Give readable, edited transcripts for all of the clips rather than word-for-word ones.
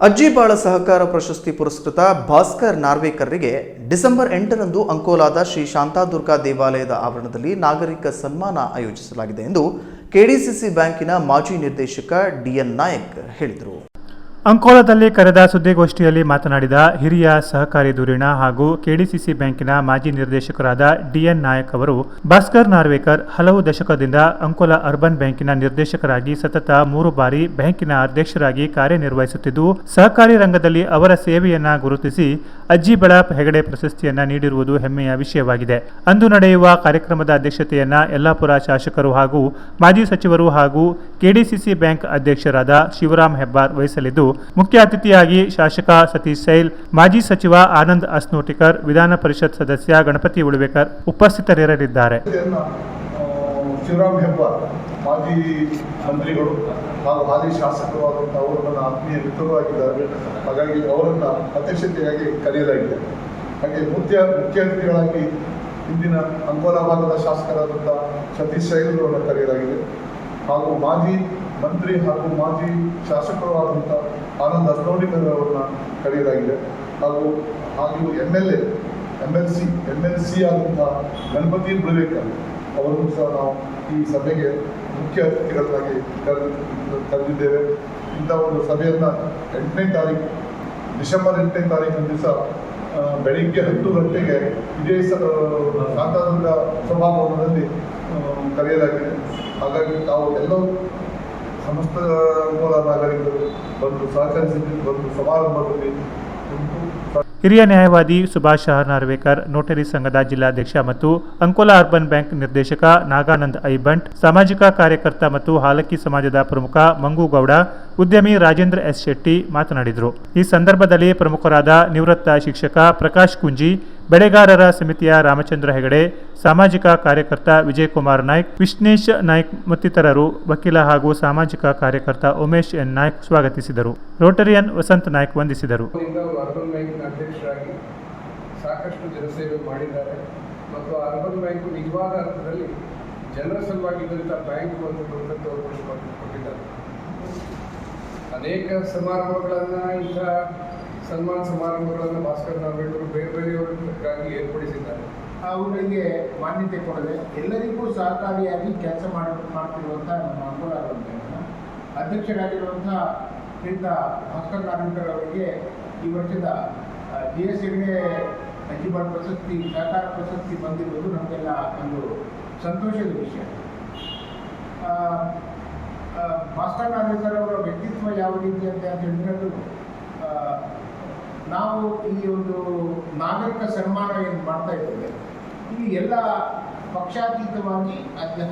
ಅಜ್ಜಿ ಬಾಳ ಸಹಕಾರ ಪ್ರಶಸ್ತಿ ಪುರಸ್ಕೃತ ಭಾಸ್ಕರ್ ನಾರ್ವೇಕರ್ರಿಗೆ ಡಿಸೆಂಬರ್ 8ರಂದು ಅಂಕೋಲಾದ ಶ್ರೀ ಶಾಂತಾದುರ್ಗಾ ದೇವಾಲಯದ ಆವರಣದಲ್ಲಿ ನಾಗರಿಕ ಸನ್ಮಾನ ಆಯೋಜಿಸಲಾಗಿದೆ ಎಂದು ಕೆಡಿಸಿಸಿ ಬ್ಯಾಂಕಿನ ಮಾಜಿ ನಿರ್ದೇಶಕ ಡಿಎನ್ ನಾಯಕ್ ಹೇಳಿದರು. ಅಂಕೋಲಾದಲ್ಲಿ ಕರೆದ ಸುದ್ದಿಗೋಷ್ಠಿಯಲ್ಲಿ ಮಾತನಾಡಿದ ಹಿರಿಯ ಸಹಕಾರಿ ಧುರೀಣ ಹಾಗೂ ಕೆಡಿಸಿಸಿ ಬ್ಯಾಂಕಿನ ಮಾಜಿ ನಿರ್ದೇಶಕರಾದ ಡಿಎನ್ ನಾಯಕ್ ಅವರು, ಭಾಸ್ಕರ್ ನಾರ್ವೇಕರ್ ಹಲವು ದಶಕದಿಂದ ಅಂಕೋಲಾ ಅರ್ಬನ್ ಬ್ಯಾಂಕಿನ ನಿರ್ದೇಶಕರಾಗಿ ಸತತ 3 ಬಾರಿ ಬ್ಯಾಂಕಿನ ಅಧ್ಯಕ್ಷರಾಗಿ ಕಾರ್ಯನಿರ್ವಹಿಸುತ್ತಿದ್ದು, ಸಹಕಾರಿ ರಂಗದಲ್ಲಿ ಅವರ ಸೇವೆಯನ್ನ ಗುರುತಿಸಿ ಅಜ್ಜಿ ಬಳಪ್ ಹೆಗಡೆ ಪ್ರಶಸ್ತಿಯನ್ನ ನೀಡಿರುವುದು ಹೆಮ್ಮೆಯ ವಿಷಯವಾಗಿದೆ. ಅಂದು ನಡೆಯುವ ಕಾರ್ಯಕ್ರಮದ ಅಧ್ಯಕ್ಷತೆಯನ್ನ ಯಲ್ಲಾಪುರ ಶಾಸಕರು ಹಾಗೂ ಮಾಜಿ ಸಚಿವರು ಹಾಗೂ ಕೆಡಿಸಿಸಿ ಬ್ಯಾಂಕ್ ಅಧ್ಯಕ್ಷರಾದ ಶಿವರಾಮ್ ಹೆಬ್ಬಾರ್ ವಹಿಸಲಿದ್ದು, ಮುಖ್ಯ ಅತಿಥಿಯಾಗಿ ಶಾಸಕ ಸತೀಶ್ ಸೈಲ್, ಮಾಜಿ ಸಚಿವ ಆನಂದ್ ಅಸ್ನೋಟಿಕರ್, ವಿಧಾನ ಪರಿಷತ್ ಸದಸ್ಯ ಗಣಪತಿ ಉಳುವೇಕರ್ ಉಪಸ್ಥಿತರಿರಲಿದ್ದಾರೆ. ಶಿವರಾಮ್ ಹೆಬ್ಬಾರ್ ಮಾಜಿ ಮಂತ್ರಿಗಳು ಹಾಗೂ ಹಾಲಿ ಶಾಸಕರಾದಂತಹ ಅವರು ನನ್ನ ಆತ್ಮೀಯ ಮಿತ್ರರಾಗಿದ್ದಾರೆ. ಹಾಗಾಗಿ ಅವರನ್ನು ಅಧ್ಯಕ್ಷತೆಯಾಗಿ ಕರೆಯಲಾಗಿದೆ. ಹಾಗೆ ಮುಖ್ಯ ಅತಿಥಿಗಳಾಗಿ ಇಂದಿನ ಅಂಕೋಲಾ ಭಾಗದ ಶಾಸಕರಾದಂಥ ಸತೀಶ್ ಸೈಲ್ ಅವರನ್ನು ಕರೆಯಲಾಗಿದೆ. ಹಾಗೂ ಮಾಜಿ ಮಂತ್ರಿ ಹಾಗೂ ಮಾಜಿ ಶಾಸಕರು ಆದಂಥ ಆನಂದ್ ಅಸ್ನೋಟಿಕರ್ ಅವರನ್ನು ಕರೆಯಲಾಗಿದೆ. ಹಾಗೂ ಎಮ್ ಎಲ್ ಸಿ ಆದಂಥ ಗಣಪತಿ ಉಳುವೇಕರ್ ಅವರನ್ನು ಸಹ ನಾವು ಈ ಸಭೆಗೆ ಮುಖ್ಯ ಅತಿಥಿಗಳನ್ನಾಗಿ ಕರೆದಿದ್ದೇವೆ. ಇಂಥ ಒಂದು ಸಭೆಯನ್ನು ಡಿಸೆಂಬರ್ 8ನೇ ತಾರೀಕಿನ ದಿವಸ ಬೆಳಿಗ್ಗೆ 10 ಗಂಟೆಗೆ ಇದೇ ಶಾಂತಾದುರ್ಗ ಸಭಾಭವನದಲ್ಲಿ ಕರೆಯಲಾಗಿದೆ. ಹಾಗಾಗಿ ತಾವು ಎಲ್ಲರೂ ಸಮಸ್ತ ಅಂಕೋಲಾ ನಾಗರಿಕರು ಬಂದು ಸಹಕರಿಸಿದ್ದು ಬಂದು ಸಮಾರಂಭದಲ್ಲಿ ಹಿರಿಯ ನ್ಯಾಯವಾದಿ ಸುಭಾಷ್ ನಾರ್ವೇಕರ್, ನೋಟರಿ ಸಂಘದ ಜಿಲ್ಲಾಧ್ಯಕ್ಷ ಮತ್ತು ಅಂಕೋಲಾ ಅರ್ಬನ್ ಬ್ಯಾಂಕ್ ನಿರ್ದೇಶಕ ನಾಗಾನಂದ್ ಐಬಂಟ್, ಸಾಮಾಜಿಕ ಕಾರ್ಯಕರ್ತ ಮತ್ತು ಹಾಲಕ್ಕಿ ಸಮಾಜದ ಪ್ರಮುಖ ಮಂಗುಗೌಡ, ಉದ್ಯಮಿ ರಾಜೇಂದ್ರ ಎಸ್ ಶೆಟ್ಟಿ ಮಾತನಾಡಿದರು. ಈ ಸಂದರ್ಭದಲ್ಲಿ ಪ್ರಮುಖರಾದ ನಿವೃತ್ತ ಶಿಕ್ಷಕ ಪ್ರಕಾಶ್ ಕುಂಜಿ, ಬೆಳೆಗಾರರ ಸಮಿತಿಯ ರಾಮಚಂದ್ರ ಹೆಗಡೆ, ಸಾಮಾಜಿಕ ಕಾರ್ಯಕರ್ತ ವಿಜಯಕುಮಾರ್ ನಾಯ್ಕ್, ವಿಶ್ನೇಶ್ ನಾಯ್ಕ್ ಮತ್ತಿತರರು, ವಕೀಲ ಹಾಗೂ ಸಾಮಾಜಿಕ ಕಾರ್ಯಕರ್ತ ಉಮೇಶ್ ಎನ್ ನಾಯ್ಕ್ ಸ್ವಾಗತಿಸಿದರು. ರೋಟರಿಯನ್ ವಸಂತ್ ನಾಯ್ಕ್ ವಂದಿಸಿದರು. ಅರ್ಬನ್ ಬ್ಯಾಂಕಿನ ಅಧ್ಯಕ್ಷರಾಗಿ ಸಾಕಷ್ಟು ಜನಸೇವೆ ಮಾಡಿದ್ದಾರೆ ಮತ್ತು ಅರ್ಬನ್ ಬ್ಯಾಂಕು ನಿಜವಾದ ಅರ್ಥದಲ್ಲಿ ಜನರ ಸಲುವಾಗಿದ್ದಂಥ ಬ್ಯಾಂಕು ಅಂತ ಕೊಟ್ಟಿದ್ದಾರೆ. ಅನೇಕ ಸಮಾರಂಭಗಳನ್ನು ಇಂಥ ಸನ್ಮಾನ ಸಮಾರಂಭಗಳನ್ನು ಭಾಸ್ಕರ್ ನಾರ್ವೇಕರ್ ಬೇರೆ ಬೇರೆಯವರಿಗಾಗಿ ಏರ್ಪಡಿಸಿದ್ದಾರೆ. ಅವುಗಳಿಗೆ ಮಾನ್ಯತೆ ಕೊಡದೆ ಎಲ್ಲರಿಗೂ ಸಹಕಾರಿಯಾಗಿ ಕೆಲಸ ಮಾಡ್ತಿರುವಂಥ ನಮ್ಮ ಅಂಕೋಲಾ ಬ್ಯಾಂಕ್ನ ಅಧ್ಯಕ್ಷರಾಗಿರುವಂಥ ಶ್ರೀಯುತ ಭಾಸ್ಕರ್ ನಾರ್ವೇಕರ್ ಅವರಿಗೆ ಈ ವರ್ಷದ GS ಹೆಗಡೆ ಅಜ್ಜಿ ಬಾಳ ಪ್ರಶಸ್ತಿ, ಸಹಕಾರ ಪ್ರಶಸ್ತಿ ಬಂದಿರುವುದು ನಮಗೆಲ್ಲ ಒಂದು ಸಂತೋಷದ ವಿಷಯ. ಭಾಸ್ಕರ್ ನಾರ್ವೇಕರ್ ಅವರ ವ್ಯಕ್ತಿತ್ವ ಯಾವ ರೀತಿ ಅಂತ ಹೇಳಿದ್ರೆ, ನಾವು ಈ ಒಂದು ನಾಗರಿಕ ಸನ್ಮಾನ ಏನು ಮಾಡ್ತಾ ಇದ್ದೇವೆ, ಇಲ್ಲಿ ಎಲ್ಲ ಪಕ್ಷಾತೀತವಾಗಿ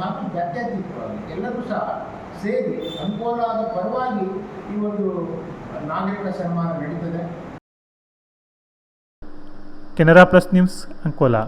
ಹಾಗೂ ಜಾತ್ಯತೀತವಾಗಿ ಎಲ್ಲರೂ ಸಹ ಸೇರಿ ಅಂಕೋಲಾದ ಪರವಾಗಿ ಈ ಒಂದು ನಾಗರಿಕ ಸನ್ಮಾನ ನಡೀತದೆ. Canara plus news, Ankola.